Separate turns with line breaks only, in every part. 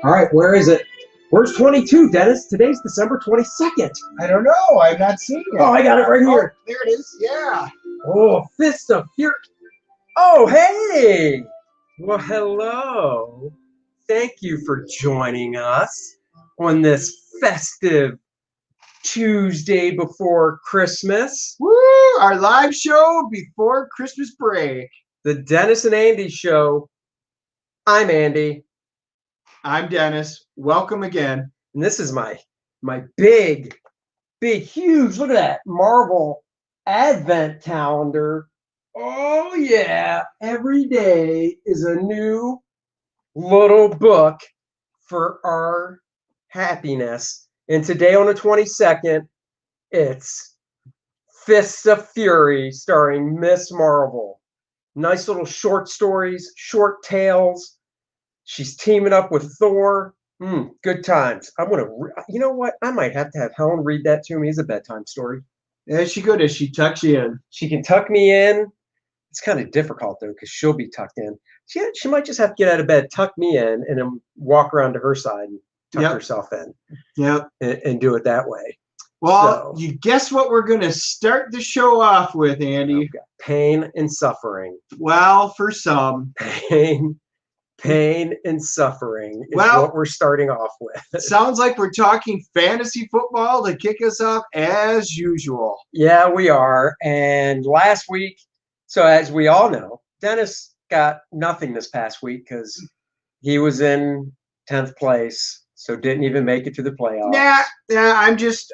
All right, where is it? Where's 22, Dennis? Today's December 22nd.
I don't know. I've not seen it.
Oh, I got it right
Oh,
here.
there it is. Yeah.
Oh, Fist of Fury. Oh, hey. Well, hello. Thank you for joining us on this festive Tuesday before Christmas.
Woo! Our live show before Christmas break.
The Dennis and Andy Show. I'm Andy.
I'm Dennis. Welcome again.
And this is my big, huge, look at that, Marvel Advent calendar. Oh, yeah. Every day is a new little book for our happiness. And today on the 22nd, it's Fists of Fury starring Miss Marvel. Nice little short stories, short tales. She's teaming up with Thor. Good times. I'm going to, you know what? I might have to have Helen read that to me as a bedtime story.
Is she good? As she tucks you in?
She can tuck me in. It's kind of difficult, though, because she'll be tucked in. She might just have to get out of bed, tuck me in, and then walk around to her side and tuck herself in.
Yep.
And do it that way.
Well, you guess what we're going to start the show off with, Andy?
Pain and suffering.
Well, for some.
Pain and suffering is what we're starting off with.
Sounds like we're talking fantasy football to kick us off as usual.
Yeah, we are. And last week, so as we all know, Dennis got nothing this past week because he was in 10th place, so didn't even make it to the playoffs.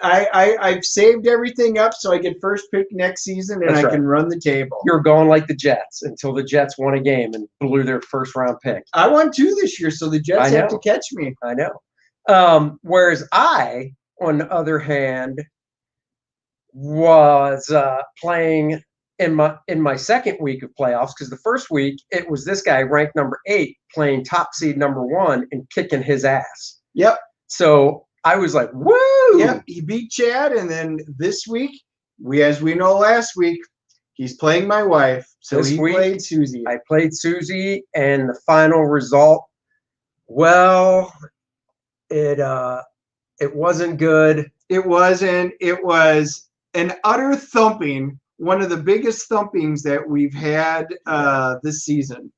I've saved everything up so I can first pick next season and I can run the table.
You're going like the Jets until the Jets won a game and blew their first round pick.
I won 2 this year, so the Jets have to catch me.
I know. Whereas I, on the other hand, was playing in my second week of playoffs, because the first week it was this guy ranked number 8 playing top seed number 1 and kicking his ass.
Yep.
So I was like, woo!
Yep, he beat Chad, and then this week, as we know last week, he's playing my wife. So he played Susie.
I played Susie, and the final result, well, it wasn't good.
It wasn't. It was an utter thumping. One of the biggest thumpings that we've had this season.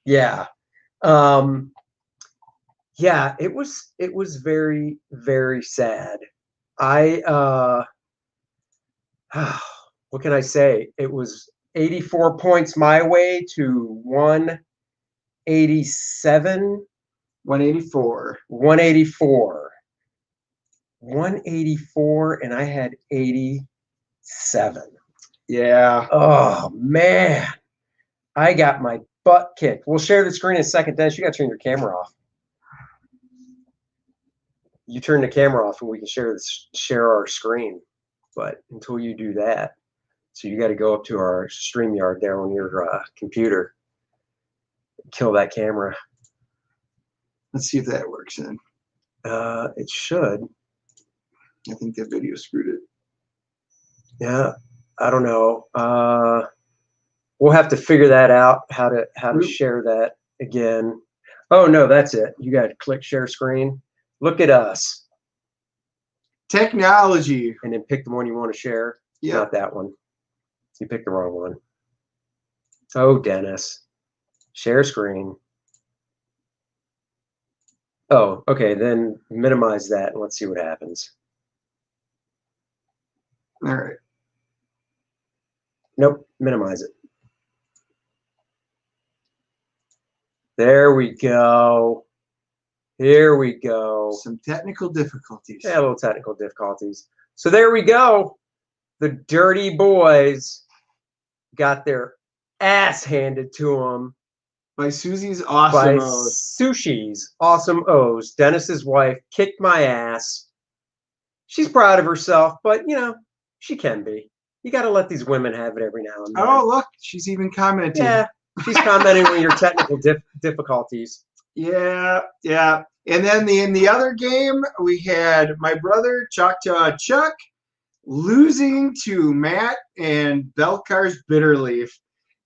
Yeah. Yeah, it was very, very sad. What can I say? It was 84 points my way to 187.
184.
184. 184, and I had 87.
Yeah.
Oh, man. I got my butt kicked. We'll share the screen in a second. Dennis, you got to turn your camera off. You turn the camera off and we can share our screen. But until you do that, so you got to go up to our StreamYard there on your computer. Kill that camera.
Let's see if that works then.
It should.
I think that video screwed it.
Yeah. I don't know. We'll have to figure that out, how to share that again. Oh, no, that's it. You got to click share screen. Look at us.
Technology.
And then pick the one you want to share.
Yeah.
Not that one. You picked the wrong one. Oh, Dennis. Share screen. Oh, okay. Then minimize that and let's see what happens.
All right.
Nope, minimize it. There we go. Here we go.
Some technical difficulties.
Yeah, a little technical difficulties. So there we go. The Dirty Boys got their ass handed to them
by Susie's awesome O's.
Sushi's awesome O's. Dennis's wife kicked my ass. She's proud of herself, but you know, she can be. You got to let these women have it every now and then.
Oh, look, she's even commenting.
Yeah, she's commenting on your technical difficulties.
Yeah, yeah. And then in the other game, we had my brother, Choctaw Chuck, losing to Matt and Belcar's Bitterleaf,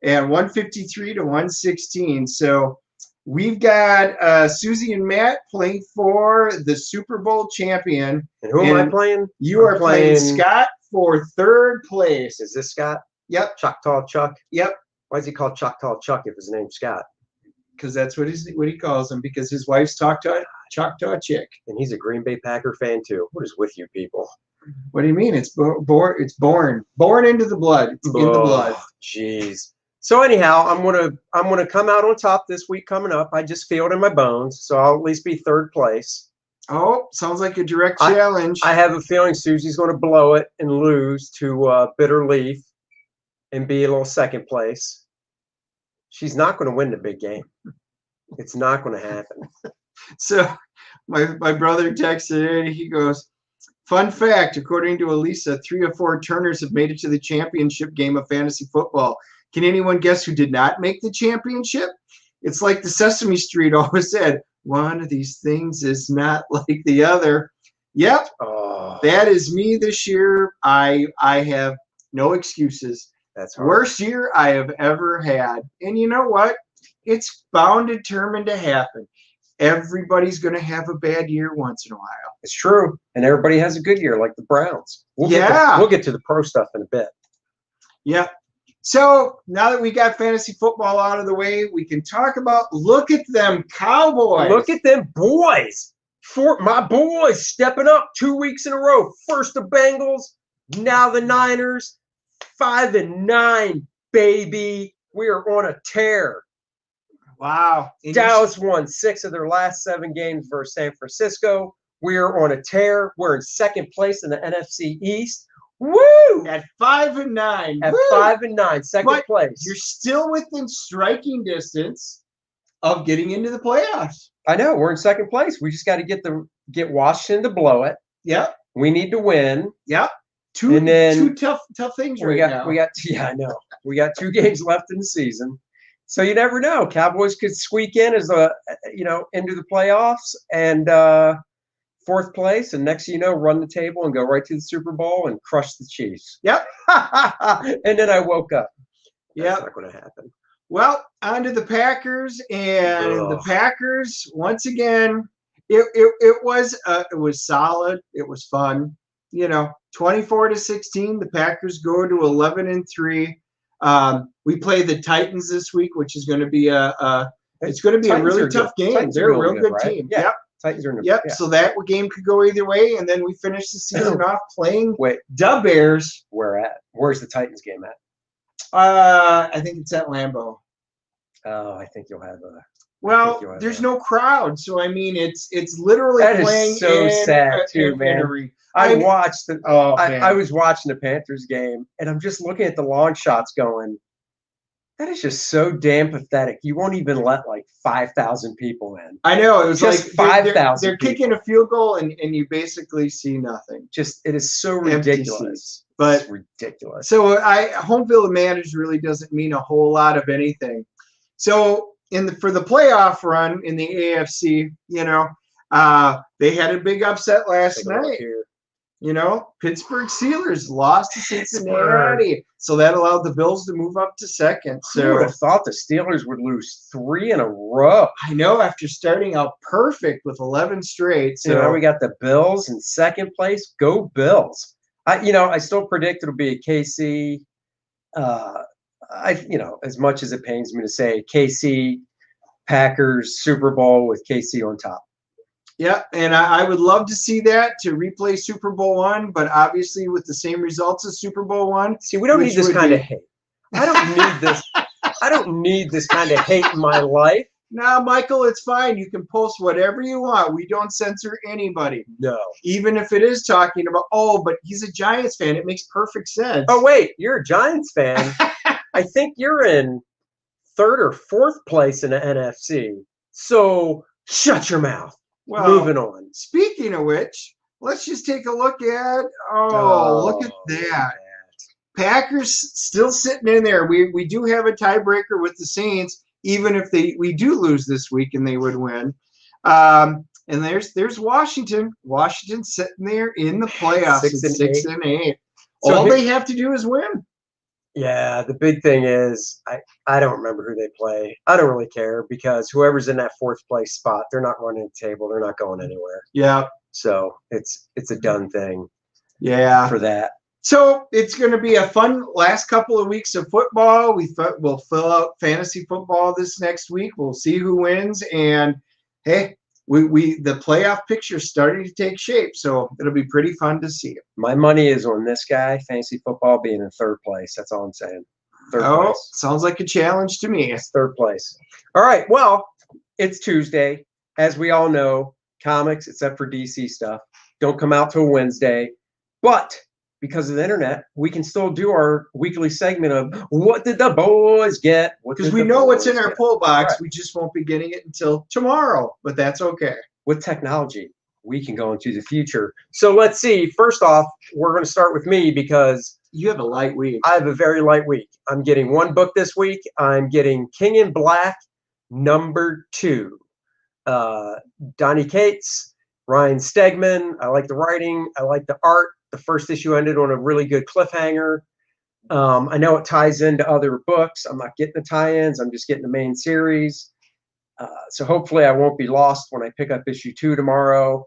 and 153 to 116. So We've got Susie and Matt playing for the Super Bowl champion.
And who am I playing?
You are playing Scott for third place.
Is this Scott?
Yep.
Choctaw Chuck?
Yep.
Why is he called Choctaw Chuck if his name's Scott?
Because that's what he calls him, because his wife's Choctaw chick.
And he's a Green Bay Packer fan too. What is with you people?
What do you mean? It's born into the blood. It's in the blood.
Jeez. So anyhow, I'm gonna come out on top this week coming up. I just feel it in my bones, so I'll at least be third place.
Oh, sounds like a direct challenge.
I have a feeling Susie's going to blow it and lose to Bitter Leaf and be a little second place. She's not going to win the big game. It's not going to happen.
So my brother texted in. He goes, fun fact, according to Elisa, 3 of 4 Turners have made it to the championship game of fantasy football. Can anyone guess who did not make the championship? It's like the Sesame Street always said, one of these things is not like the other. Yep, that is me this year. I have no excuses.
That's hard.
Worst year I have ever had. And you know what? It's bound and determined to happen. Everybody's going to have a bad year once in a while.
It's true. And everybody has a good year, like the Browns. We'll get to the pro stuff in a bit.
Yeah. So now that we got fantasy football out of the way, we can talk about, look at them Cowboys.
Look at them boys. My boys stepping up 2 weeks in a row. First the Bengals, now the Niners. 5-9, baby. We are on a tear.
Wow.
Dallas won 6 of their last 7 games versus San Francisco. We are on a tear. We're in second place in the NFC East. Woo!
At 5-9.
At 5-9, second place.
You're still within striking distance of getting into the playoffs.
I know. We're in second place. We just got to get Washington to blow it.
Yep.
We need to win.
Yep. Two tough things now.
I know. We got 2 games left in the season. So you never know. Cowboys could squeak in as into the playoffs and 4th place, and next thing you know, run the table and go right to the Super Bowl and crush the Chiefs.
Yep.
And then I woke up. That's not going to happen.
Well, on to the Packers, and the Packers once again. It was solid. It was fun. 24-16. The Packers go to 11-3. We play the Titans this week, which is going to be a really tough game. They're a real good team.
Yeah.
Yep.
Titans are
yeah. So that game could go either way, and then we finish the season off playing the Bears.
Where's the Titans game at?
I think it's at Lambeau.
Oh, I think you'll have a.
Well, there's no crowd, so I mean, it's literally playing.
That is so sad too, man. I was watching the Panthers game, and I'm just looking at the long shots going, that is just so damn pathetic. You won't even let like 5,000 people in.
I know. It was
just
like
5,000.
They're kicking a field goal, and you basically see nothing.
It is so ridiculous.
But
it's ridiculous.
So home field advantage really doesn't mean a whole lot of anything. So for the playoff run in the AFC, they had a big upset last night. Pittsburgh Steelers lost to Cincinnati, so that allowed the Bills to move up to second. So
who would have thought the Steelers would lose 3 in a row?
I know, after starting out perfect with 11 straight. So
now we got the Bills in second place. Go Bills! I still predict it'll be a KC. As much as it pains me to say, KC Packers Super Bowl with KC on top.
Yeah, and I would love to see that, to replay Super Bowl I, but obviously with the same results as Super Bowl I.
See, we don't need this kind of hate. I don't need this. I don't need this kind of hate in my life.
No, Michael, it's fine. You can post whatever you want. We don't censor anybody.
No.
Even if it is talking about, but he's a Giants fan. It makes perfect sense.
Oh, wait, you're a Giants fan. I think you're in 3rd or 4th place in the NFC. So shut your mouth. Well, moving on.
Speaking of which, let's just take a look at. Look at that. Packers still sitting in there. We do have a tiebreaker with the Saints, even if we do lose this week and they would win. And there's Washington. Washington sitting there in the playoffs at 6-8. So all they have to do is win.
Yeah, the big thing is I don't remember who they play. I don't really care because whoever's in that fourth place spot, they're not running the table. They're not going anywhere.
Yeah,
So it's a done thing
yeah.
for that.
So it's going to be a fun last couple of weeks of football. We'll fill out fantasy football this next week. We'll see who wins, and hey, we the playoff picture's starting to take shape. So it'll be pretty fun to see.
My money is on this guy, fantasy football, being in third place. That's all I'm saying. Third place.
Sounds like a challenge to me.
It's third place. All right. Well, it's Tuesday. As we all know, comics, except for DC stuff, don't come out till Wednesday. But because of the internet, we can still do our weekly segment of what did the boys get?
Because we know what's in our pull box. Right. We just won't be getting it until tomorrow, but that's okay.
With technology, we can go into the future. So let's see. First off, we're going to start with me because
you have a light week.
I have a very light week. I'm getting one book this week. I'm getting King in Black #2. Donnie Cates, Ryan Stegman. I like the writing. I like the art. The first issue ended on a really good cliffhanger. I know it ties into other books. I'm not getting the tie-ins. I'm just getting the main series. So hopefully I won't be lost when I pick up issue 2 tomorrow.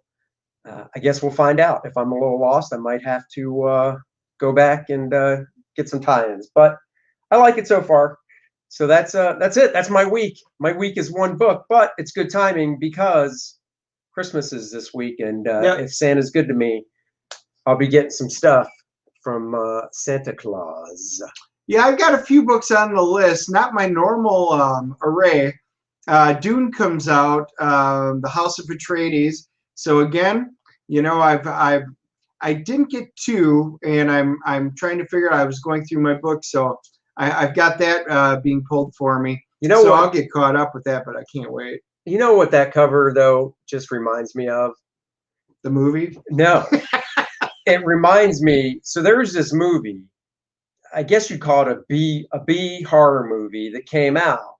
I guess we'll find out. If I'm a little lost, I might have to go back and get some tie-ins. But I like it so far. So that's it. That's my week. My week is one book, but it's good timing because Christmas is this week, and if Santa's good to me, I'll be getting some stuff from Santa Claus.
Yeah, I've got a few books on the list. Not my normal array. Dune comes out, The House of Atreides. So again, you know, I didn't get 2, and I'm trying to figure out. I was going through my books, so I've got that being pulled for me.
You know,
so I'll get caught up with that, but I can't wait.
You know what that cover though just reminds me of?
The movie?
No. It reminds me. So there was this movie. I guess you'd call it a B horror movie that came out.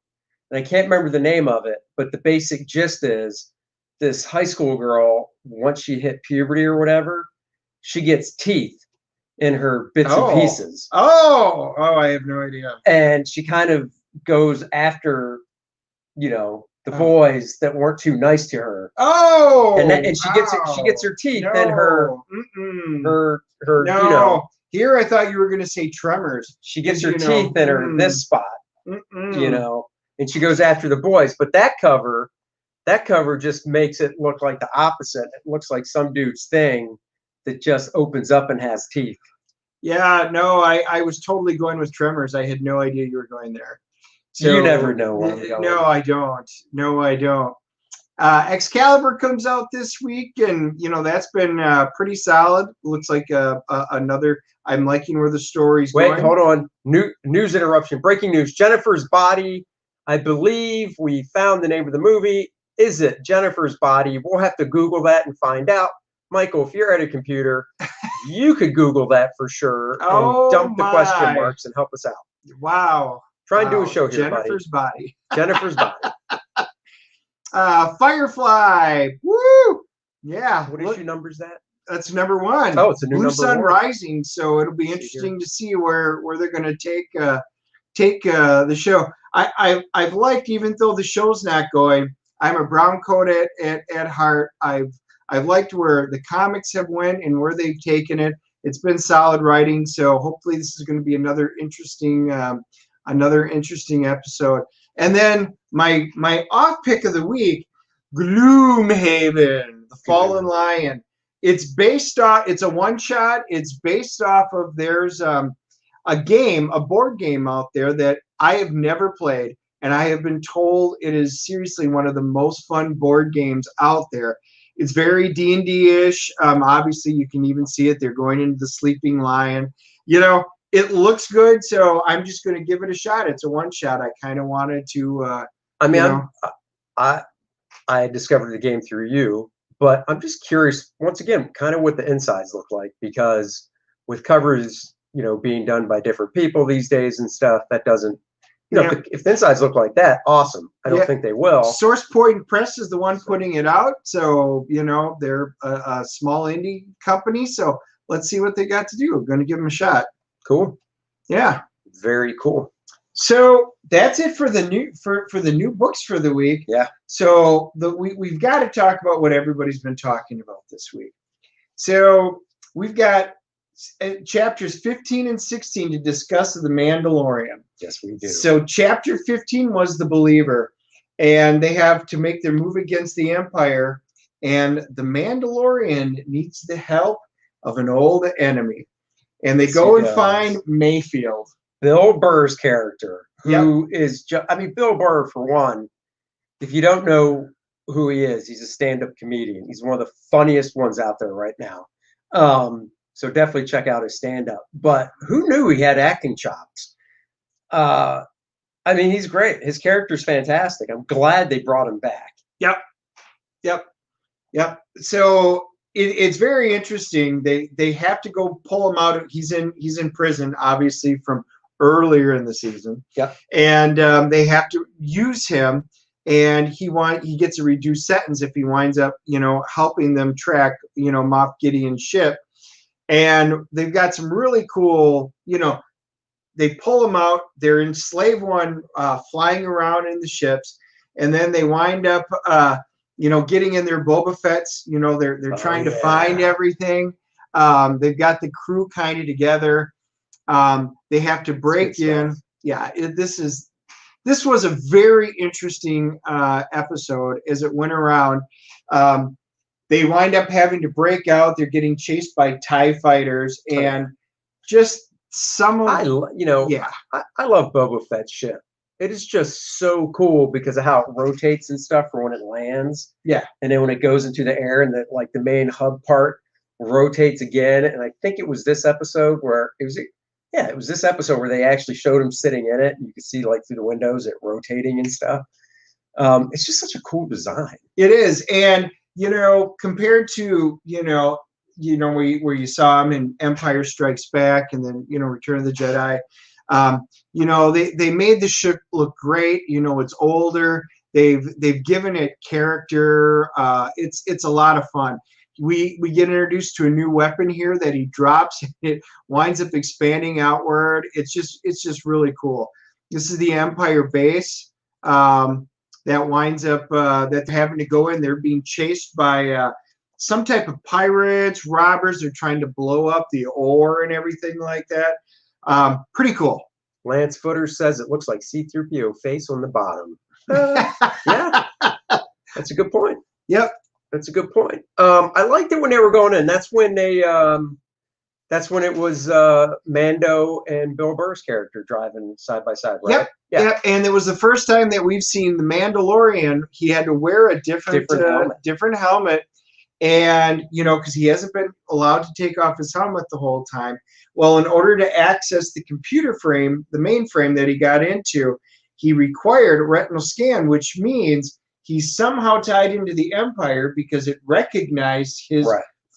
And I can't remember the name of it, but the basic gist is this high school girl, once she hit puberty or whatever, she gets teeth in her bits and pieces.
Oh, I have no idea.
And she kind of goes after, you know, the boys that weren't too nice to her.
Oh,
and she gets her teeth and her you know.
Here I thought you were going to say Tremors.
She gets her teeth in her this spot, you know, and she goes after the boys. But that cover just makes it look like the opposite. It looks like some dude's thing that just opens up and has teeth.
Yeah, no, I was totally going with Tremors. I had no idea you were going there.
So, you never know where I'm going.
No, I don't. No, I don't. Excalibur comes out this week, and you know that's been pretty solid. Looks like another. I'm liking where the story's going.
Wait, hold on. News interruption. Breaking news. Jennifer's Body. I believe we found the name of the movie. Is it Jennifer's Body? We'll have to Google that and find out. Michael, if you're at a computer, you could Google that for sure and dump the question marks and help us out.
Wow.
Try and do a show here,
Jennifer's Body.
Jennifer's Body.
Firefly. Woo! Yeah.
What issue number is that?
That's #1.
Oh, it's a new
Blue
number
Sun
1.
Rising. So it'll be interesting to see where they're going to take the show. I've liked, even though the show's not going. I'm a brown coat at heart. I've liked where the comics have went and where they've taken it. It's been solid writing. So hopefully this is going to be another interesting episode. And then my off pick of the week, Gloomhaven, The Fallen Lion. It's a one shot. It's based off of there's a board game out there that I have never played, and I have been told it is seriously one of the most fun board games out there. It's very D&D-ish. Obviously, you can even see it. They're going into the Sleeping Lion. You know, it looks good, so I'm just going to give it a shot. It's a one-shot. I kind of wanted to.
I discovered the game through you, but I'm just curious, once again, kind of what the insides look like, because with covers, you know, being done by different people these days and stuff, that doesn't. You know, if the insides look like that, awesome. I don't think they will.
Source Point Press is the one putting it out. So, you know, they're a small indie company. So let's see what they got to do. We're going to give them a shot.
Cool.
Yeah.
Very cool.
So that's it for the new books for the week.
Yeah.
So we've got to talk about what everybody's been talking about this week. So we've got chapters 15 and 16 to discuss the Mandalorian.
Yes, we do.
So chapter 15 was the Believer, and they have to make their move against the Empire, and the Mandalorian needs the help of an old enemy. And they go and find Mayfield.
Bill Burr's character, who is just, I mean, Bill Burr, for one, if you don't know who he is, he's a stand-up comedian. He's one of the funniest ones out there right now. So definitely check out his stand-up. But who knew he had acting chops? I mean, he's great. His character's fantastic. I'm glad they brought him back.
Yep. So it's very interesting. They have to go pull him out. He's in prison, obviously, from earlier in the season.
Yep.
And they have to use him, and he gets a reduced sentence if he winds up, helping them track, Moff Gideon's ship. And they've got some really cool, they pull him out. They're in Slave One, flying around in the ships, and then they wind up, getting in their Boba Fett's. They're trying to find everything. They've got the crew kind of together. They have to break in. Yeah, this was a very interesting episode as it went around. They wind up having to break out. They're getting chased by TIE fighters, and just some of
I love Boba Fett's ship. It is just so cool because of how it rotates and stuff for when it lands.
Yeah.
And then when it goes into the air and the main hub part rotates again. And I think it was this episode where it was this episode where they actually showed him sitting in it. And you could see through the windows it rotating and stuff. It's just such a cool design.
It is. And, compared to, where you saw him in Empire Strikes Back and then, Return of the Jedi, they made the ship look great. It's older. They've given it character. It's a lot of fun. We get introduced to a new weapon here that he drops, and it winds up expanding outward. It's just really cool. This is the Empire base that winds up that having to go in. They're being chased by some type of pirates, robbers. They're trying to blow up the ore and everything like that. Pretty cool.
Lance Footer says it looks like C-3PO face on the bottom. Yeah, that's a good point.
Yep.
That's a good point. I liked it when they were going in. That's when it was Mando and Bill Burr's character driving side by side, right?
Yep. Yeah. Yep. And it was the first time that we've seen the Mandalorian. He had to wear a different helmet. And, because he hasn't been allowed to take off his helmet the whole time. Well, in order to access the computer frame, the mainframe that he got into, he required a retinal scan, which means he's somehow tied into the Empire because it recognized his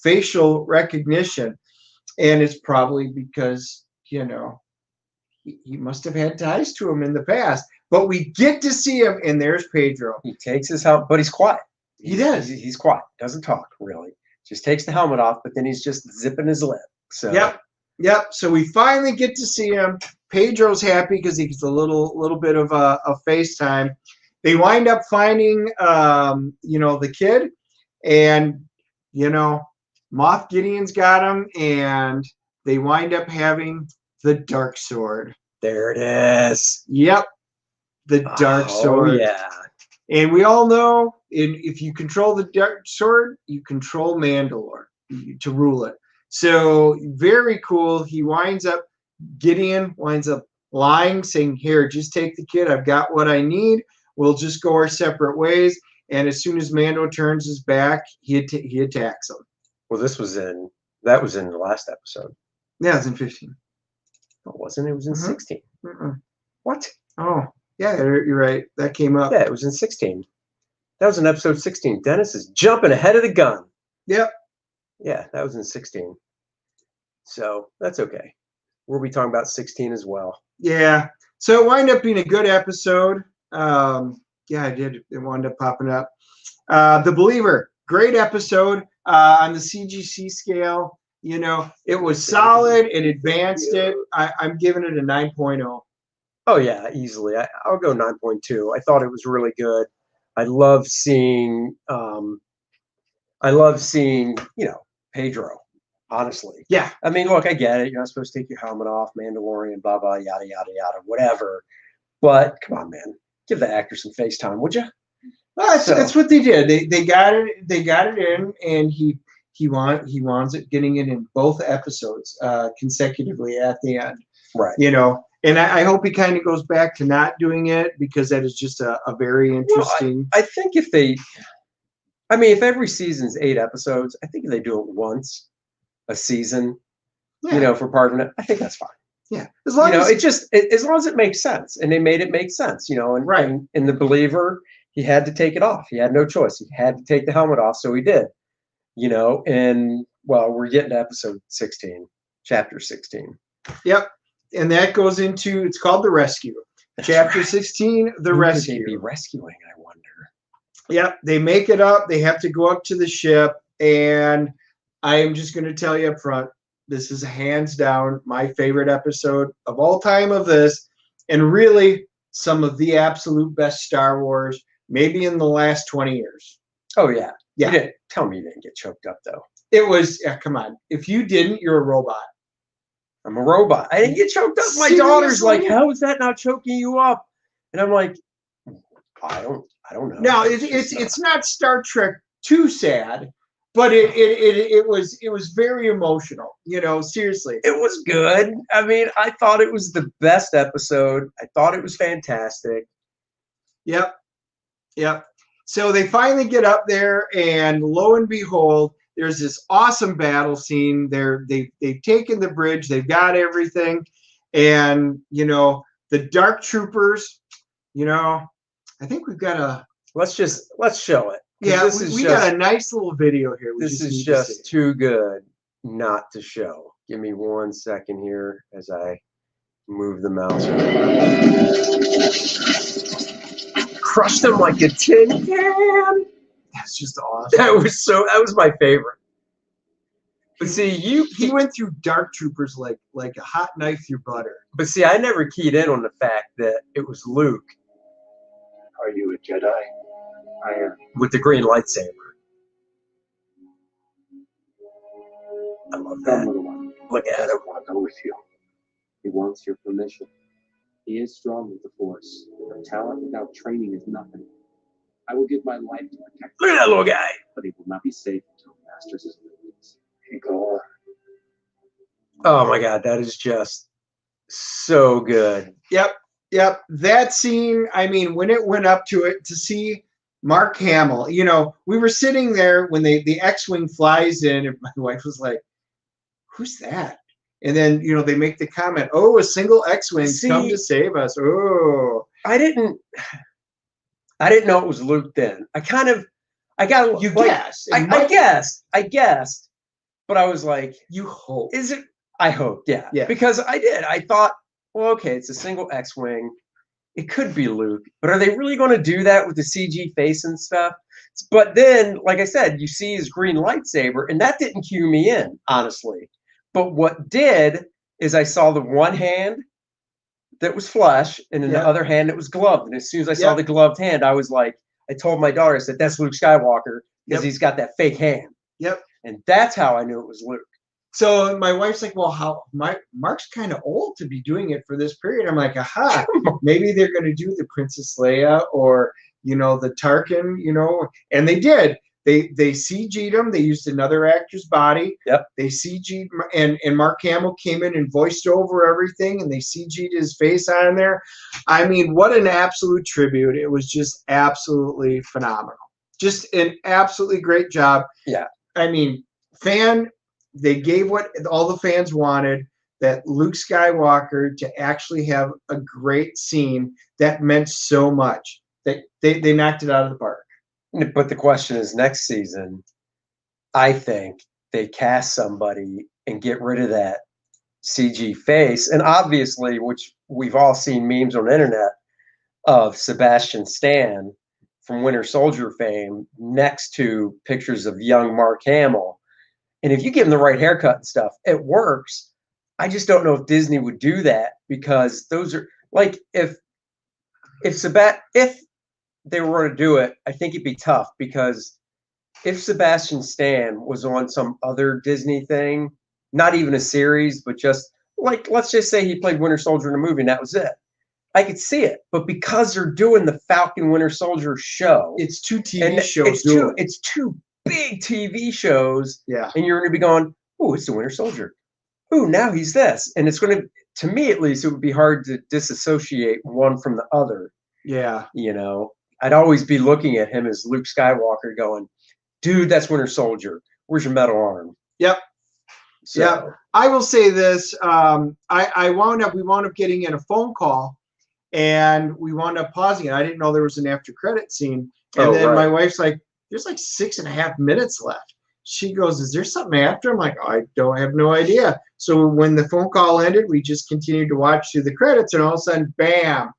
facial recognition. And it's probably because, he must have had ties to him in the past. But we get to see him, and there's Pedro.
He takes his helmet, but he's quiet.
He does.
He's quiet. Doesn't talk, really. Just takes the helmet off, but then he's just zipping his lip. So.
Yep. So we finally get to see him. Pedro's happy because he gets a little bit of a FaceTime. They wind up finding, the kid, and, Moff Gideon's got him, and they wind up having the dark sword.
There it is.
Yep. The dark sword.
Oh, yeah.
And we all know if you control the dark sword, you control Mandalore to rule it. So very cool. Gideon winds up lying, saying, "Here, just take the kid. I've got what I need. We'll just go our separate ways." And as soon as Mando turns his back, he attacks him.
Well, that was in the last episode.
Yeah, it was in 15.
No, it wasn't. It was in 16. What?
Oh, yeah, you're right. That came up.
Yeah, it was in 16. That was in episode 16. Dennis is jumping ahead of the gun.
Yep.
Yeah, that was in 16. So that's okay. We'll be talking about 16 as well.
Yeah. So it wound up being a good episode. I did. It wound up popping up. The Believer, great episode on the CGC scale. You know, it was solid. It advanced it. I'm giving it a 9.0.
Oh yeah, easily. I'll go 9.2. I thought it was really good. I love seeing Pedro, honestly.
Yeah.
I mean, look, I get it. You're not supposed to take your helmet off, Mandalorian, blah blah, yada yada yada, whatever. But come on, man. Give the actor some face time, would you?
Well, that's what they did. They got it. They got it in, and he wants it getting it in both episodes consecutively at the end.
Right.
You know, and I hope he kind of goes back to not doing it because that is just a very interesting.
Well, I think if every season's 8 episodes, I think if they do it once a season, for part of it, I think that's fine.
Yeah, as long as
as long as it makes sense, and they made it make sense, and
right.
And in the Believer, he had to take it off. He had no choice. He had to take the helmet off, so he did. And well, we're getting to episode 16, chapter 16.
Yep, and that goes into it's called The Rescue. Chapter 16, The Rescue.
Who could they be rescuing, I wonder?
Yep, they make it up. They have to go up to the ship, and I am just going to tell you up front, this is hands down my favorite episode of all time of this, and really some of the absolute best Star Wars, maybe in the last 20 years.
Oh, yeah.
Yeah.
You didn't tell me you didn't get choked up, though.
It was, come on. If you didn't, you're a robot.
I'm a robot. I didn't get choked up. My daughter's like, how is that not choking you up? And I'm like, I don't know.
Now, it's not Star Trek too sad, but it was very emotional, seriously.
It was good. I mean, I thought it was the best episode. I thought it was fantastic.
Yep. So they finally get up there, and lo and behold, there's this awesome battle scene. They've taken the bridge, they've got everything, and the Dark Troopers, I think we've got a
let's show it.
Yeah, we got a nice little video here.
This is just too good not to show. Give me 1 second here as I move the mouse around. Crushed him like a tin can.
That's just awesome.
That was my favorite. But see,
he went through Dark Troopers like a hot knife through butter.
But see, I never keyed in on the fact that it was Luke.
Are you a Jedi? I am.
With the green lightsaber. I love that.
Little one.
Look at him.
I want to go with you. He wants your permission. He is strong with the Force, but talent without training is nothing. I will give my life to protect him.
Look at that little guy.
But he will not be safe until he masters his abilities. Igor.
Oh my God, that is just so good.
Yep. That scene, I mean, when it went up to it, to see Mark Hamill, we were sitting there when the X-Wing flies in, and my wife was like, who's that? And then, they make the comment, oh, a single X-Wing come to save us. Oh.
I didn't know it was Luke then. I guessed. I guessed. But I was like,
you hope.
Is it? I hope, yeah.
Yeah.
Because I did. I thought, well, okay, it's a single X-Wing. It could be Luke. But are they really going to do that with the CG face and stuff? But then, like I said, you see his green lightsaber, and that didn't cue me in, honestly. But what did is I saw the one hand that was flesh, and in the other hand that was gloved. And as soon as I saw the gloved hand, I was like, I told my daughter, I said, that's Luke Skywalker, because he's got that fake hand.
Yep.
And that's how I knew it was Luke.
So my wife's like, well, Mark's kind of old to be doing it for this period. I'm like, aha, maybe they're going to do the Princess Leia or, the Tarkin, and they did. They CG'd him. They used another actor's body.
Yep.
They CG'd, and Mark Hamill came in and voiced over everything, and they CG'd his face on there. I mean, what an absolute tribute. It was just absolutely phenomenal. Just an absolutely great job.
Yeah.
I mean, they gave what all the fans wanted, that Luke Skywalker to actually have a great scene that meant so much. They knocked it out of the park.
But the question is, next season, I think they cast somebody and get rid of that CG face. And obviously, which we've all seen memes on the internet of Sebastian Stan from Winter Soldier fame next to pictures of young Mark Hamill. And if you give him the right haircut and stuff, it works. I just don't know if Disney would do that because those are like if they were going to do it, I think it'd be tough because if Sebastian Stan was on some other Disney thing, not even a series, but just like let's just say he played Winter Soldier in a movie and that was it. I could see it, but because they're doing the Falcon Winter Soldier show,
It's two TV shows.
It's two big TV shows,
Yeah.
and you're going to be going, oh, it's the Winter Soldier. Oh, now he's this, and it's going to me at least, it would be hard to disassociate one from the other.
Yeah.
You know, I'd always be looking at him as Luke Skywalker, going, dude, that's Winter Soldier. Where's your metal arm?
Yep.
So,
Yeah. I will say this. We wound up getting in a phone call. And we wound up pausing it. I didn't know there was an after credit scene. And then my wife's like, there's like 6.5 minutes left. She goes, is there something after? I'm like, I don't have no idea. So when the phone call ended, we just continued to watch through the credits. And all of a sudden, bam,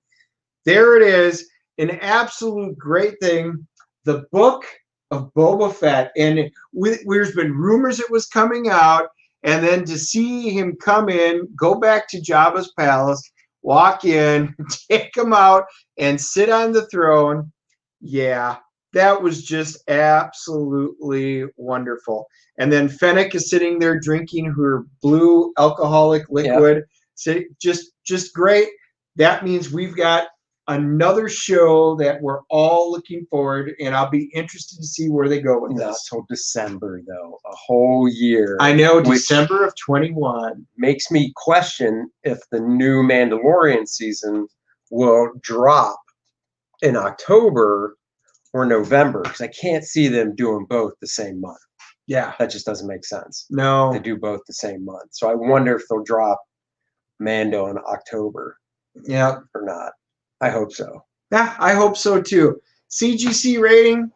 there it is. An absolute great thing. The Book of Boba Fett. And there's been rumors it was coming out. And then to see him come in, go back to Jabba's palace, walk in, take him out, and sit on the throne. Yeah, that was just absolutely wonderful. And then Fennec is sitting there drinking her blue alcoholic liquid. So just great. That means we've got another show that we're all looking forward, and I'll be interested to see where they go with
not
this.
till December, though, a whole year.
I know, December of 21.
Makes me question if the new Mandalorian season will drop in October or November, because I can't see them doing both the same month.
Yeah.
That just doesn't make sense.
No.
They do both the same month. So I wonder if they'll drop Mando in October.
Yeah.
Or not. I hope so.
Yeah, I hope so too. CGC rating?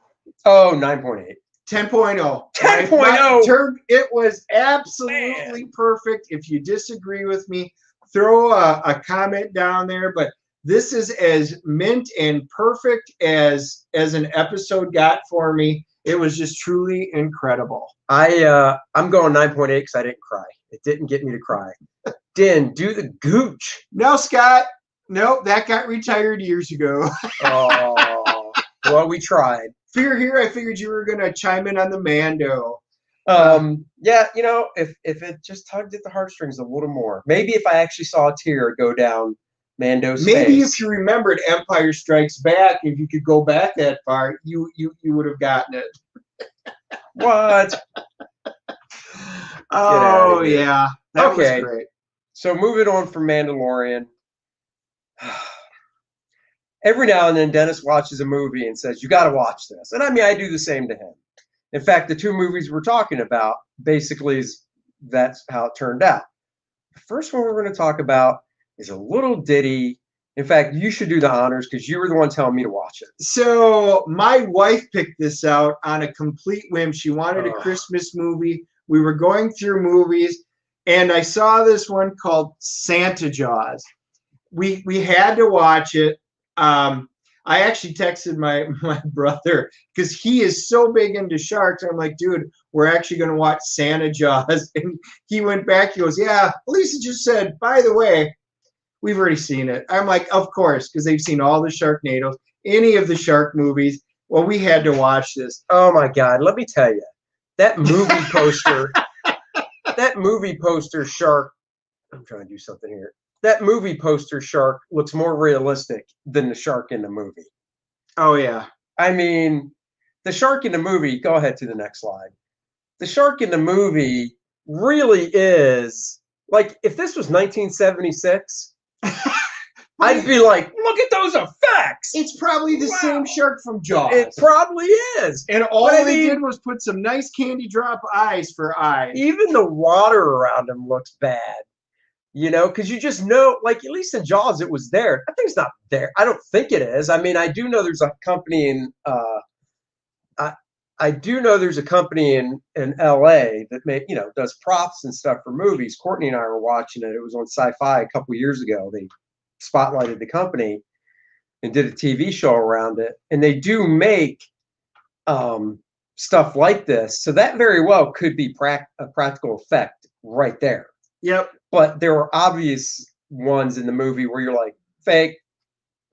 Oh, 9.8.
10.0.
10.0.
It was absolutely perfect. If you disagree with me, throw a comment down there. But this is as mint and perfect as an episode got for me. It was just truly incredible.
I'm going 9.8 because I didn't cry. It didn't get me to cry. Din, do the gooch.
No, Scott. Nope, that got retired years ago.
Oh, well, we tried.
Here, I figured you were going to chime in on the Mando.
Yeah, you know, if it just tugged at the heartstrings a little more. Maybe if I actually saw a tear go down Mando's
Maybe
face.
if you remembered Empire Strikes Back, if you could go back that far, you would have gotten it.
What?
Oh, yeah. That
Okay.
was great.
So moving on from Mandalorian. Every now and then Dennis watches a movie and says, you got to watch this. And I mean, I do the same to him. In fact, the two movies we're talking about basically that's how it turned out. The first one we're going to talk about is a little ditty. In fact, you should do the honors because you were the one telling me to watch it.
So my wife picked this out on a complete whim. She wanted a Christmas movie. We were going through movies, and I saw this one called Santa Jaws. We had to watch it. I actually texted my brother because he is so big into sharks. I'm like, dude, we're actually going to watch Santa Jaws. And he went back. He goes, yeah, Lisa just said, by the way, we've already seen it. I'm like, of course, because they've seen all the Sharknadoes, any of the shark movies. Well, we had to watch this.
Oh, my God. Let me tell you, that movie poster shark. I'm trying to do something here. That movie poster shark looks more realistic than the shark in the movie.
Oh, yeah.
I mean, the shark in the movie, go ahead to the next slide. The shark in the movie really is, like, if this was 1976, I'd be like, look at those effects.
It's probably the same shark from Jaws.
It probably is.
And all they did was put some nice candy drop eyes for eyes.
Even the water around him looks bad. You know, because you just know, like, at least in Jaws, it was there. That thing's not there. I don't think it is. I mean, I do know there's a company in I do know there's a company in LA that does props and stuff for movies. Courtney and I were watching it. It was on Sci-Fi a couple years ago. They spotlighted the company and did a TV show around it. And they do make stuff like this. So that very well could be a practical effect right there.
Yep.
But there were obvious ones in the movie where you're like, fake,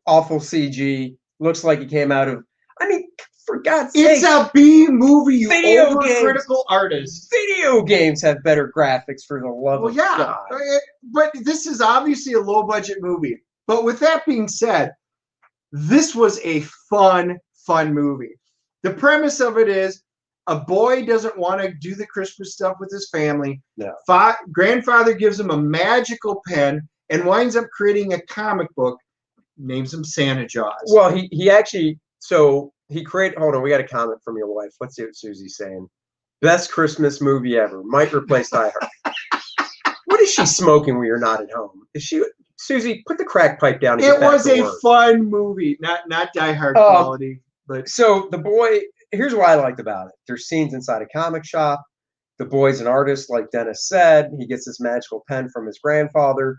awful CG, looks like it came out of, I mean, for God's sake.
It's a B movie, you
Video
overcritical artist.
Video games have better graphics, for the love of God.
But this is obviously a low-budget movie. But with that being said, this was a fun movie. The premise of it is a boy doesn't want to do the Christmas stuff with his family.
No.
Grandfather gives him a magical pen and winds up creating a comic book, names him Santa Jaws.
Well, he actually, so he created, hold on, we got a comment from your wife. Let's see what Susie's saying. Best Christmas movie ever. Might replace Die Hard. What is she smoking when you're not at home? Is she, Susie, put the crack pipe down and get
It
back
was
to
a
work.
fun movie, not Die Hard quality. But
so the boy, here's what I liked about it. There's scenes inside a comic shop. The boy's an artist, like Dennis said. He gets this magical pen from his grandfather.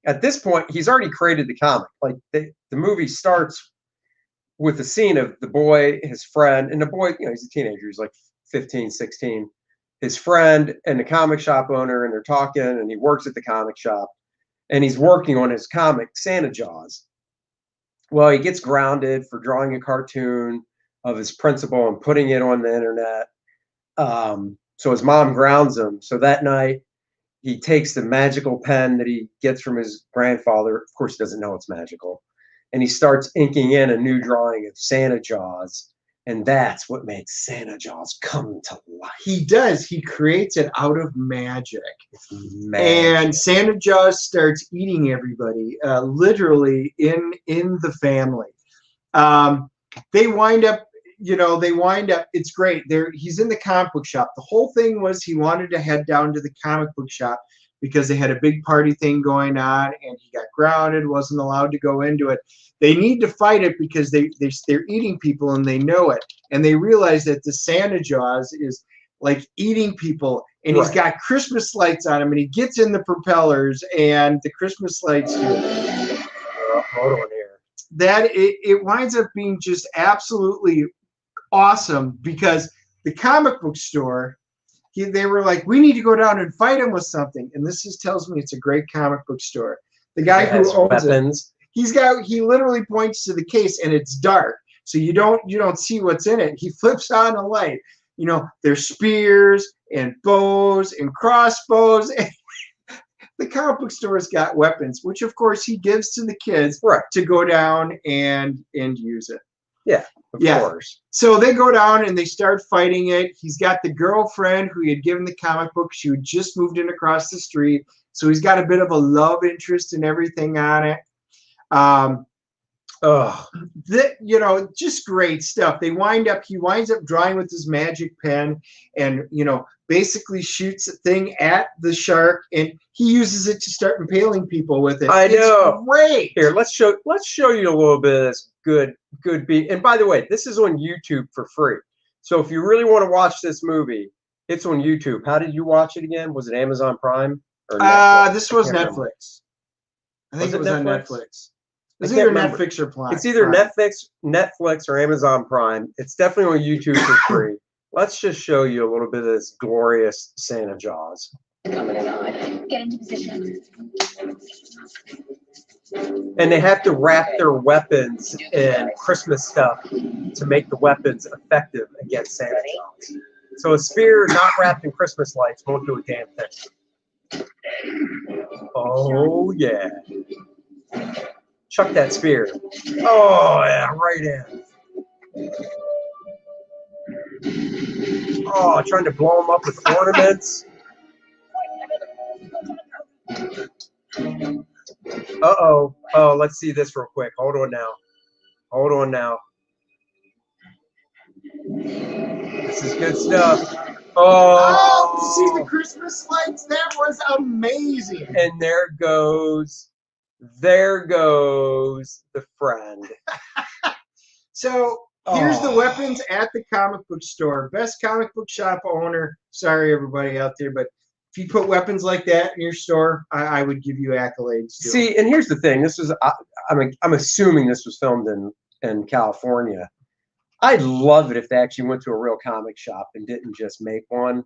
At this point, he's already created the comic. Like the movie starts with the scene of the boy, his friend, and the boy, you know, he's a teenager. He's like 15, 16. His friend and the comic shop owner, and they're talking, and he works at the comic shop, and he's working on his comic, Santa Jaws. Well, he gets grounded for drawing a cartoon of his principal and putting it on the internet. So his mom grounds him. So that night, he takes the magical pen that he gets from his grandfather. Of course, he doesn't know it's magical. And he starts inking in a new drawing of Santa Jaws. And that's what makes Santa Jaws come to life.
he does. He creates it out of magic.
It's magic.
And Santa Jaws starts eating everybody, literally in the family. They wind up, it's great. He's in the comic book shop. The whole thing was he wanted to head down to the comic book shop because they had a big party thing going on, and he got grounded, wasn't allowed to go into it. They need to fight it because they're eating people, and they know it. And they realize that the Santa Jaws is like eating people, and he's got Christmas lights on him, and he gets in the propellers, and the Christmas lights do.
Hold on here.
That it winds up being just absolutely awesome because the comic book store, they were like, we need to go down and fight him with something. And this tells me it's a great comic book store. The guy who owns
weapons.
He literally points to the case, and it's dark, so you don't see what's in it. He flips on a light. There's spears and bows and crossbows. The comic book store's got weapons, which of course he gives to the kids to go down and use it.
Yeah, of course.
So they go down and they start fighting it. He's got the girlfriend who he had given the comic book. She had just moved in across the street. So he's got a bit of a love interest and everything on it. Just great stuff. He winds up drawing with his magic pen and, basically shoots a thing at the shark, and he uses it to start impaling people with it.
I know.
It's great.
Here, let's show you a little bit of this good beat. And by the way, this is on YouTube for free. So if you really want to watch this movie, it's on YouTube. How did you watch it again? Was it Amazon Prime or Netflix?
This was Netflix. I think it was on Netflix. It's either Netflix or Prime.
It's either Netflix or Amazon Prime. It's definitely on YouTube for free. Let's just show you a little bit of this glorious Santa Jaws.
Get into position.
And they have to wrap their weapons in Christmas stuff to make the weapons effective against Santa Jaws. So a spear not wrapped in Christmas lights won't do a damn thing. Oh, yeah. Chuck that spear. Oh, yeah, right in. Oh, trying to blow them up with ornaments. Uh-oh. Oh, let's see this real quick. Hold on now. This is good stuff. Oh,
see the Christmas lights? That was amazing.
And there goes the friend.
So here's the weapons at the comic book store. Best comic book shop owner. Sorry, everybody out there, but if you put weapons like that in your store, I would give you accolades too.
See, and here's the thing. This was I'm assuming this was filmed in California. I'd love it if they actually went to a real comic shop and didn't just make one.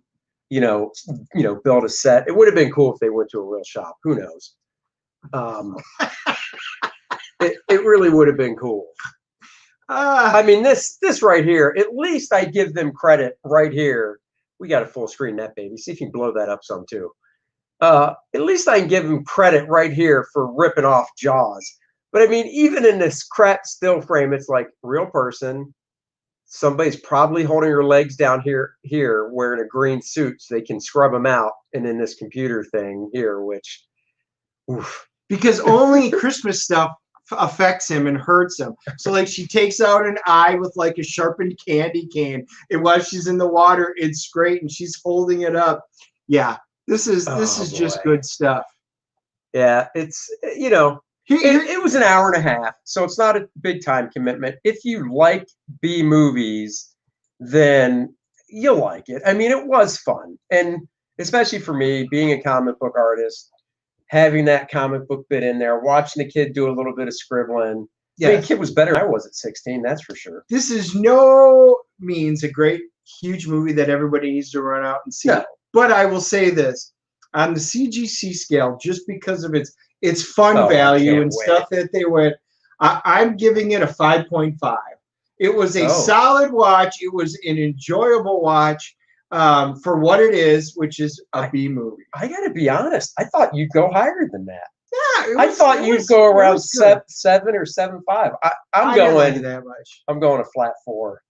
Build a set. It would have been cool if they went to a real shop. Who knows? Um, it really would have been cool. I mean, this right here, at least I give them credit right here. We got a full screen that baby. See if you can blow that up some too. At least I can give them credit right here for ripping off Jaws. But I mean, even in this crap still frame, it's like real person. Somebody's probably holding her legs down here, wearing a green suit so they can scrub them out. And then this computer thing here, which, oof.
Because only Christmas stuff affects him and hurts him. So like she takes out an eye with like a sharpened candy cane, and while she's in the water, it's great, and she's holding it up. Yeah, this is just good stuff.
Yeah, it's it was an hour and a half, so it's not a big time commitment. If you like B movies, then you'll like it. I mean, it was fun, and especially for me, being a comic book artist, having that comic book bit in there, watching the kid do a little bit of scribbling. Yeah, I mean, the kid was better than I was at 16, that's for sure.
This is no means a great, huge movie that everybody needs to run out and see. No. But I will say this, on the CGC scale, just because of its fun value and stuff that they went, I'm giving it a 5.5. It was a solid watch. It was an enjoyable watch. For what it is, which is a B movie.
I gotta be honest. I thought you'd go higher than that.
Yeah,
I thought you'd go around 7 or 7.5. I'm going
that much.
I'm going a flat 4.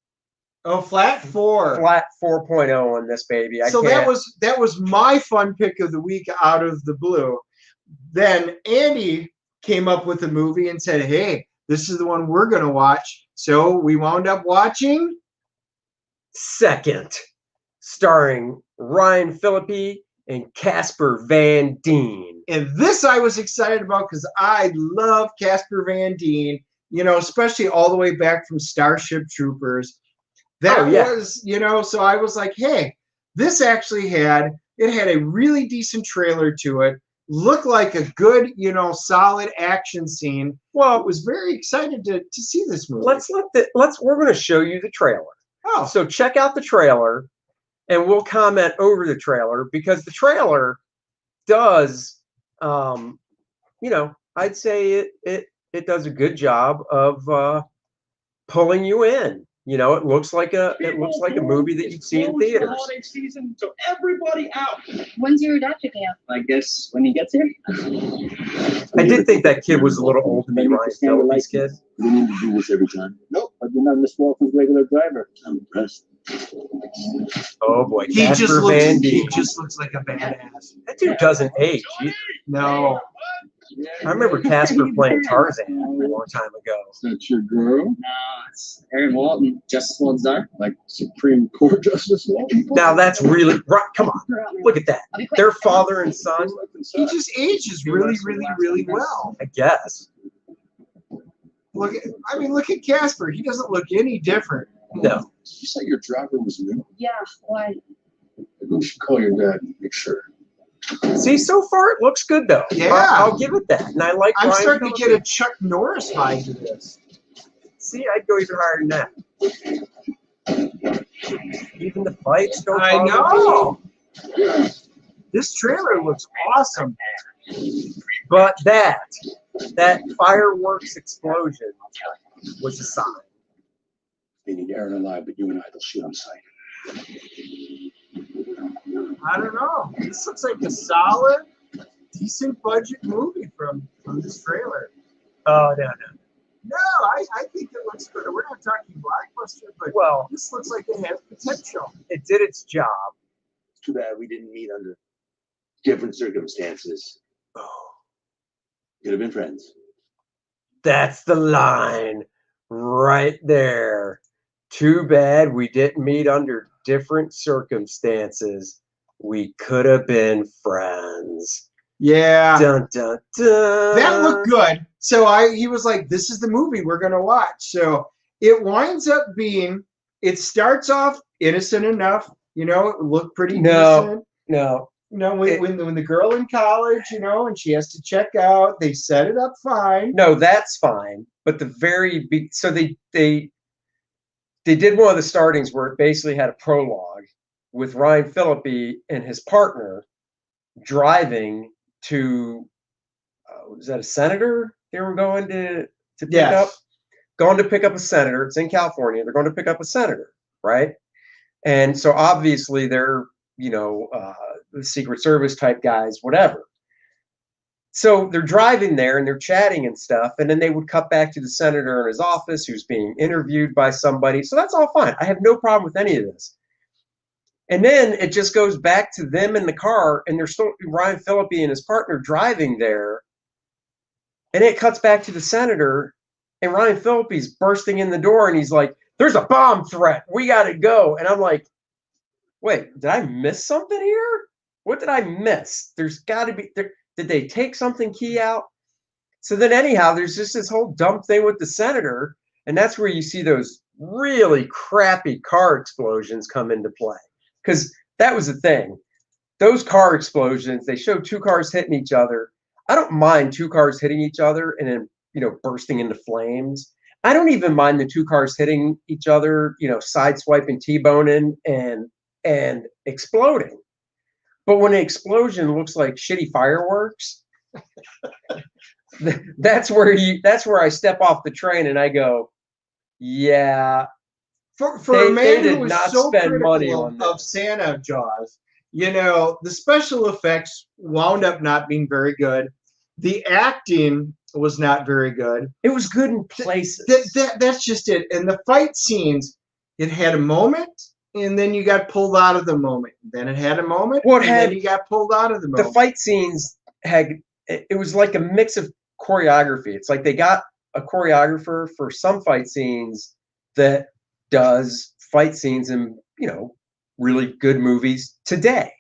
Oh, flat 4.
Flat 4.0 on this baby.
That was my fun pick of the week out of the blue. Then Andy came up with a movie and said, "Hey, this is the one we're gonna watch." So we wound up watching
Second, starring Ryan Phillippe and Casper Van Dien.
And this I was excited about because I love Casper Van Dien, especially all the way back from Starship Troopers. That was, so I was like, hey, this actually had a really decent trailer to it. Looked like a good, solid action scene. Well, I was very excited to see this movie.
We're going to show you the trailer.
Oh,
so check out the trailer. And we'll comment over the trailer because the trailer does, I'd say it does a good job of pulling you in. It looks like a movie that you'd see in theaters.
Holiday season, so everybody out.
When's your adopted camp?
I guess when he gets here.
I did think that kid was a little old to me, Ryan Phillippe's kid.
You need to do this every time.
Nope, I've been on Miss Walton's regular driver.
I'm impressed.
Oh boy,
he just looks like a badass.
That dude doesn't age.
No.
I remember Casper playing Tarzan a long time ago.
Is that your girl?
No, it's Aaron Walton, Justice Walton's daughter.
Like Supreme Court Justice Walton?
Now that's really right. Come on, look at that. Their father and son.
He just ages really, really, really well.
I guess.
Look at Casper. He doesn't look any different.
No.
You say your driver was new?
Yeah, why?
Maybe we should call your dad and make sure.
See, so far it looks good though.
Yeah,
I'll give it that. And I like.
I'm starting to get a Chuck Norris vibe to this.
See, I'd go even higher than that. Even the fights don't.
I know. This trailer looks awesome.
But that fireworks explosion was a sign.
They need Aaron alive, but you and I will shoot on sight.
I don't know. This looks like a solid, decent budget movie from this trailer.
Oh no.
No, I think it looks good. We're not talking blockbuster, but this looks like it has potential.
It did its job.
It's too bad we didn't meet under different circumstances.
Oh,
Could have been friends.
That's the line right there. Too bad we didn't meet under different circumstances. We could have been friends.
Yeah.
Dun, dun, dun.
That looked good. So he was like, this is the movie we're going to watch. So it winds up being, it starts off innocent enough. It looked pretty decent.
No.
When the girl in college, and she has to check out, they set it up fine.
No, that's fine. But the very so they they did one of the startings where it basically had a prologue with Ryan Phillippe and his partner driving to was that a senator they were going to pick up? Going to pick up a senator. It's in California. They're going to pick up a senator, right? And so obviously they're, the Secret Service type guys, whatever. So they're driving there and they're chatting and stuff. And then they would cut back to the senator in his office who's being interviewed by somebody. So that's all fine. I have no problem with any of this. And then it just goes back to them in the car, and they're still Ryan Phillippe and his partner driving there. And it cuts back to the senator, and Ryan Phillippe's bursting in the door, and he's like, "There's a bomb threat. We got to go." And I'm like, "Wait, did I miss something here? What did I miss? There's got to be. Did they take something key out?" So then, anyhow, there's just this whole dumb thing with the senator, and that's where you see those really crappy car explosions come into play. Because that was the thing. Those car explosions, they showed two cars hitting each other. I don't mind two cars hitting each other and then, bursting into flames. I don't even mind the two cars hitting each other, sideswiping, T-boning, and exploding. But when an explosion looks like shitty fireworks, that's where I step off the train and I go, yeah.
For a man who was
not
so
spend money
critical
on
of Santa Jaws, the special effects wound up not being very good. The acting was not very good.
It was good in places.
That's just it. And the fight scenes, it had a moment, and then you got pulled out of the moment. Then it had a moment, then you got pulled out of the moment.
The fight scenes it was like a mix of choreography. It's like they got a choreographer for some fight scenes that does fight scenes in, really good movies today.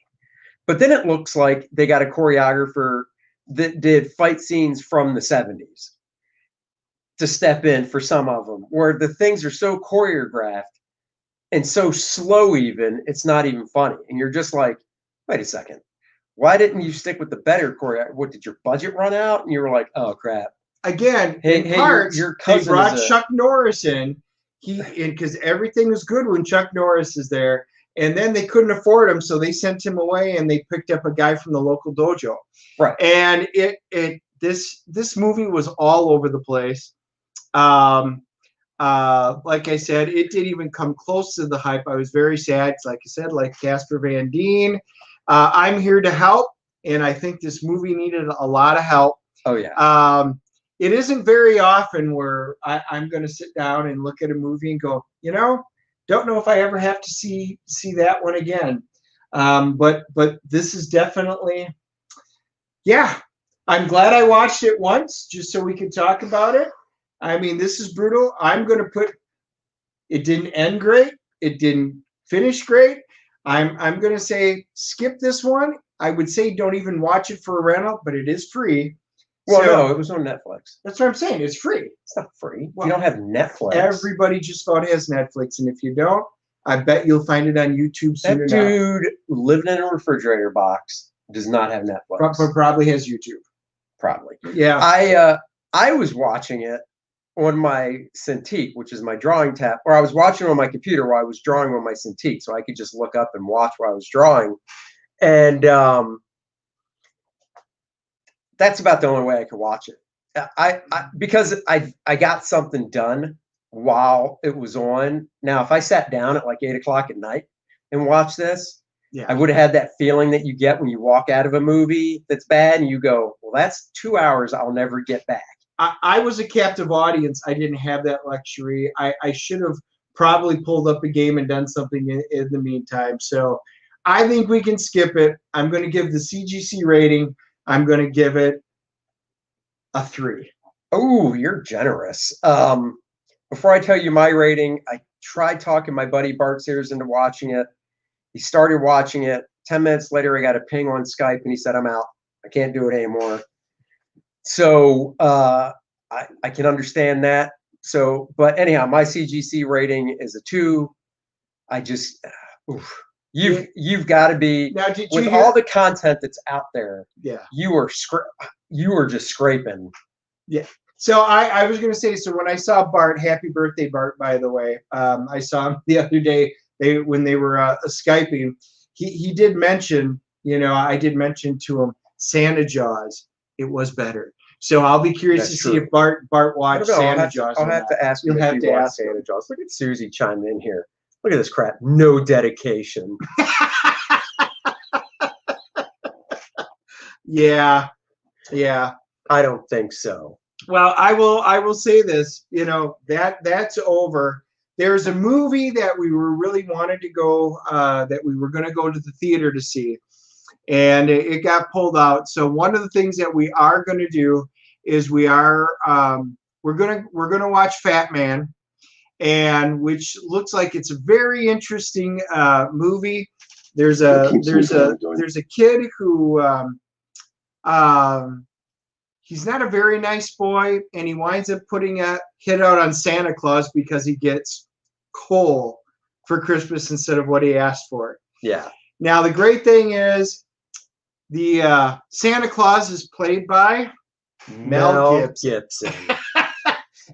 But then it looks like they got a choreographer that did fight scenes from the 70s to step in for some of them, where the things are so choreographed and so slow even, it's not even funny. And you're just like, wait a second. Why didn't you stick with the better choreography? What, did your budget run out? And you were like, oh, crap.
Again, in parts, they brought Chuck Norris in. Because everything was good when Chuck Norris is there, and then they couldn't afford him, so they sent him away, and they picked up a guy from the local dojo.
Right.
And this movie was all over the place. Like I said, it didn't even come close to the hype. I was very sad. It's like I said, like Casper Van Dien. I'm here to help, and I think this movie needed a lot of help.
Oh yeah.
It isn't very often where I'm going to sit down and look at a movie and go, don't know if I ever have to see that one again. But this is definitely, yeah. I'm glad I watched it once just so we could talk about it. I mean, this is brutal. I'm going to put. It didn't end great. It didn't finish great. I'm going to say skip this one. I would say don't even watch it for a rental, but it is free.
Well, no, it was on Netflix.
That's what I'm saying. It's free.
It's not free. Well, you don't have Netflix.
Everybody just about has Netflix, and if you don't, I bet you'll find it on YouTube soon.
That dude living in a refrigerator box does not have Netflix.
But probably has YouTube.
Probably.
Yeah.
I was watching it on my Cintiq, which is my drawing tab, or I was watching it on my computer while I was drawing on my Cintiq, so I could just look up and watch while I was drawing. And that's about the only way I could watch it. Because I got something done while it was on. Now, if I sat down at like 8 o'clock at night and watched this, I would have had that feeling that you get when you walk out of a movie that's bad and you go, well, that's 2 hours I'll never get back.
I was a captive audience. I didn't have that luxury. I should have probably pulled up a game and done something in the meantime. So I think we can skip it. I'm going to give the CGC rating. I'm going to give it a 3.
Oh, you're generous. Before I tell you my rating, I tried talking my buddy Bart Sears into watching it. He started watching it. 10 minutes later, I got a ping on Skype, and he said, I'm out. I can't do it anymore. So I can understand that. So, but anyhow, my CGC rating is a 2. I just, you've got to be,
now,
with all the content that's out there.
Yeah.
You are just scraping.
Yeah. So I was going to say, so when I saw Bart, happy birthday, Bart, by the way, I saw him the other day when they were Skyping. He did mention, I did mention to him Santa Jaws. It was better. So I'll be curious
That's
to see
true.
if Bart watched Santa Jaws.
I'll have to ask
You'll
him
have
if
to
he watched
ask him.
Santa Jaws. Look at Susie chiming in here. Look at this crap. No dedication.
Yeah.
I don't think so.
Well, I will say this, that's over. There's a movie that we were really wanted to go, that we were going to go to the theater to see, and it got pulled out. So one of the things that we are going to do is we're going to watch Fat Man, and which looks like it's a very interesting movie. There's a kid who he's not a very nice boy, and he winds up putting a hit out on Santa Claus because he gets coal for Christmas instead of what he asked for.
Yeah.
Now the great thing is the Santa Claus is played by Mel Gibson.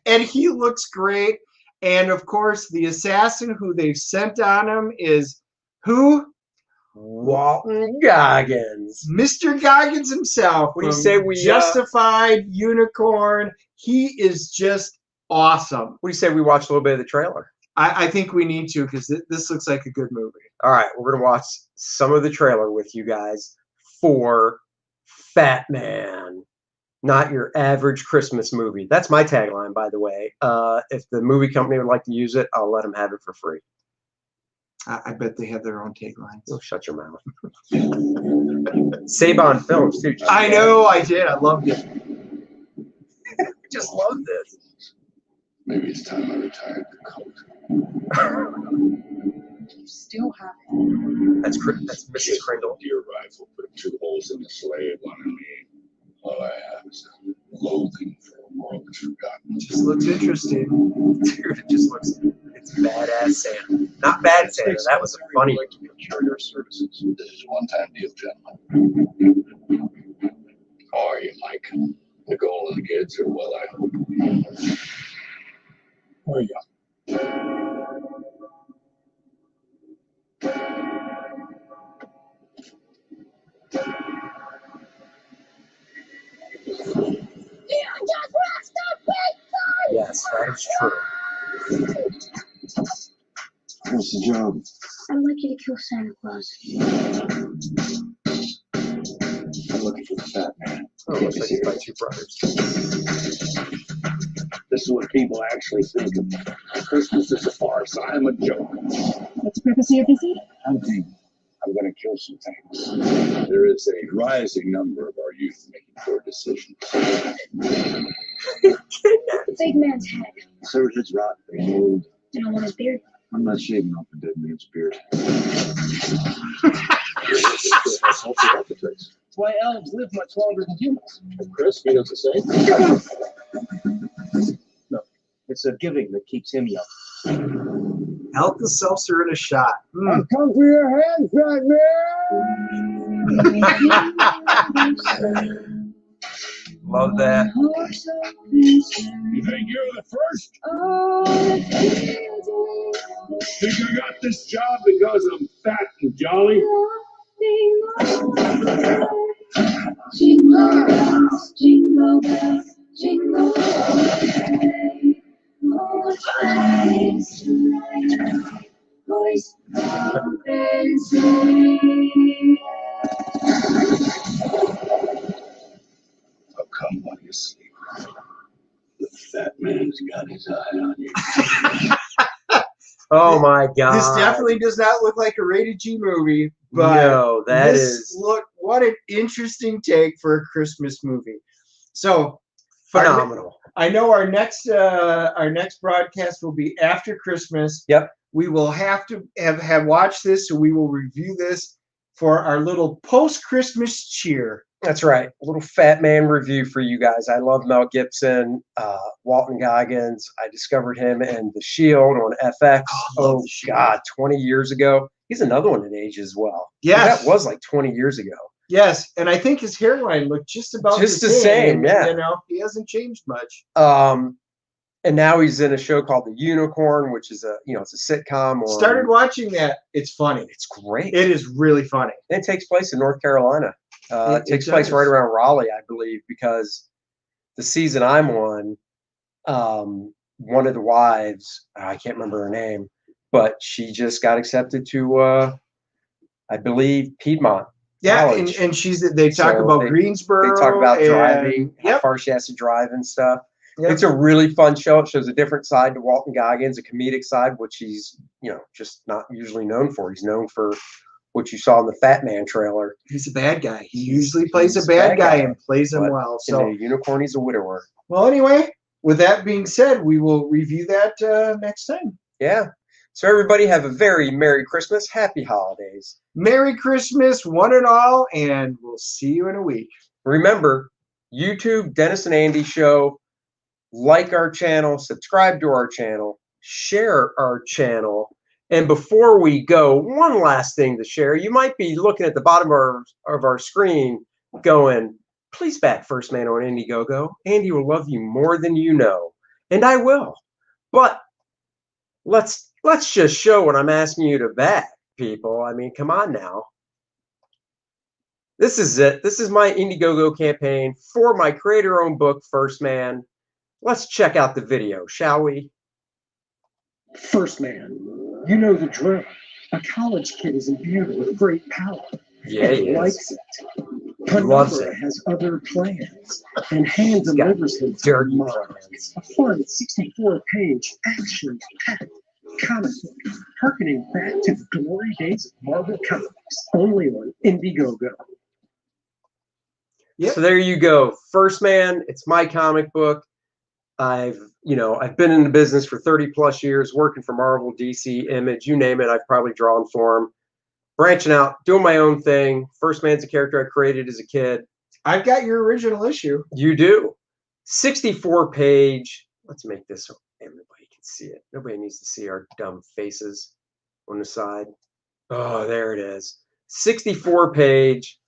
And he looks great. And of course, the assassin who they've sent on him is who?
Walton Goggins.
Mr. Goggins himself.
What do you say we
Justified Unicorn? He is just awesome.
What do you say we watch a little bit of the trailer?
I think we need to, because this looks like a good movie.
All right, we're gonna watch some of the trailer with you guys for Fat Man. Not your average Christmas movie. That's my tagline, by the way. If the movie company would like to use it, I'll let them have it for free.
I bet they have their own taglines.
Oh, shut your mouth. Saban Films, too.
I know, I did. I loved it.
Just love this.
Maybe it's time I retired the coat.
You still have it.
That's Mrs. Kringle.
Deer rifle put 2 holes in the slave on me. All I have is a loathing for a world that's forgotten.
Just looks interesting.
Dude, it just looks, it's badass Santa. Not bad Santa, that was a funny.
Like to procure your services. This is a one-time deal, gentlemen. How are you, Mike? The goal of the kids are well, I hope. How are you?
Yes, that is true.
What's the job?
I'd like you to kill Santa Claus.
I'm looking for the Fat Man.
Oh, looks like it's my 2 brothers.
This is what people actually think of me. Christmas is a farce. I'm a joke.
What's the purpose of your visit?
Hunting. I'm going to kill some things. There is a rising number of our youth making poor decisions.
Big man's head.
Sir, it's rotten. They old.
And I want his beard.
I'm not shaving off the dead man's beard. That's
why elves live much longer than humans.
Chris, you know what to say?
No, it's a giving that keeps him young.
Alka-Seltzer in a shot.
I've come for your hands, Fat Man!
Love that.
You think you're the first? Think I got this job because I'm fat and jolly?
Jingle bells, jingle bells, jingle bells. Oh, twice tonight, voice of and sing.
Oh, come while you sleep. The Fat Man's got his eye on you.
Oh my God.
This definitely does not look like a rated G movie, but
no,
look, what an interesting take for a Christmas movie. So
phenomenal.
I know our next broadcast will be after Christmas.
Yep.
We will have to have watched this, so we will review this for our little post-Christmas cheer.
That's right. A little Fat Man review for you guys. I love Mel Gibson, Walton Goggins. I discovered him in The Shield on FX. Oh, God, 20 years ago. He's another one that ages well.
Yes.
That was like 20 years ago.
Yes, and I think his hairline looked just about
Just
the
the same, yeah.
You know, he hasn't changed much.
And now he's in a show called The Unicorn, which is it's a sitcom.
Started watching that. It's funny.
It's great.
It is really funny.
It takes place in North Carolina. It takes place right around Raleigh, I believe, because the season I'm on, one of the wives, I can't remember her name, but she just got accepted to, I believe, Piedmont.
Yeah,
College.
and they talk about Greensboro.
They talk about driving, how
yep.
far she has to drive and stuff.
Yep.
It's a really fun show. It shows a different side to Walton Goggins, a comedic side, which he's, just not usually known for. He's known for what you saw in the Fat Man trailer.
He's a bad guy. He usually plays a bad guy and plays him well. So
in The Unicorn, he's a widower.
Well, anyway, with that being said, we will review that next time.
Yeah. So everybody have a very Merry Christmas. Happy holidays.
Merry Christmas, one and all, and we'll see you in a week.
Remember, YouTube, Dennis and Andy Show. Like our channel, subscribe to our channel, share our channel. And before we go, one last thing to share. You might be looking at the bottom of our screen going, please back First Man on Indiegogo. Andy will love you more than you know. And I will. But let's just show what I'm asking you to back, people. I mean, come on now. This is it. This is my Indiegogo campaign for my creator-owned book, First Man. Let's check out the video, shall we?
First Man, you know the drill. A college kid is imbued with great power.
Yeah, he
likes it.
Loves it.
Has other plans, and hand delivers him
dirty
plans. A fun 64-page action-packed comic book, harkening back to the glory days of Marvel Comics, only on Indiegogo.
Yep. So there you go, First Man. It's my comic book. I've been in the business for 30 plus years, working for Marvel, DC, Image, you name it. I've probably drawn for them. Branching out, doing my own thing. First Man's a character I created as a kid.
I've got your original issue.
You do. 64-page. Let's make this so everybody can see it. Nobody needs to see our dumb faces on the side. Oh, there it is. 64-page,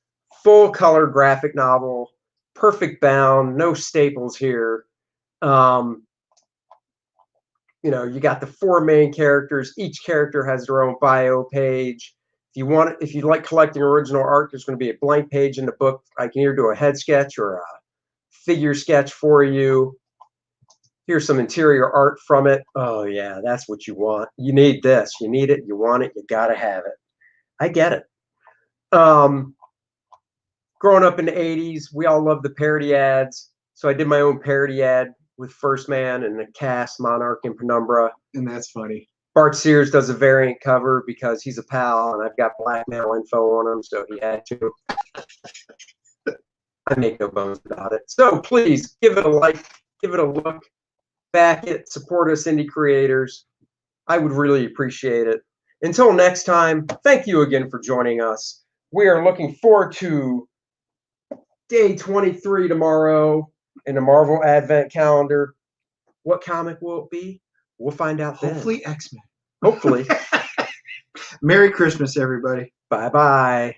full-color graphic novel. Perfect bound. No staples here. You got the 4 main characters. Each character has their own bio page. If you like collecting original art, there's going to be a blank page in the book. I can either do a head sketch or a figure sketch for you. Here's some interior art from it. Oh yeah, that's what you want. You need this. You need it. You want it. You got to have it. I get it. Growing up in the 80s, we all loved the parody ads. So I did my own parody ad with First Man and the cast, Monarch and Penumbra.
And that's funny.
Bart Sears does a variant cover because he's a pal, and I've got blackmail info on him, so he had to. I make no bones about it. So please give it a like, give it a look, back it, support us indie creators. I would really appreciate it. Until next time, thank you again for joining us. We are looking forward to day 23 tomorrow in the Marvel Advent Calendar. What comic will it be? We'll find out then.
Hopefully X-Men.
Hopefully.
Merry Christmas, everybody.
Bye-bye.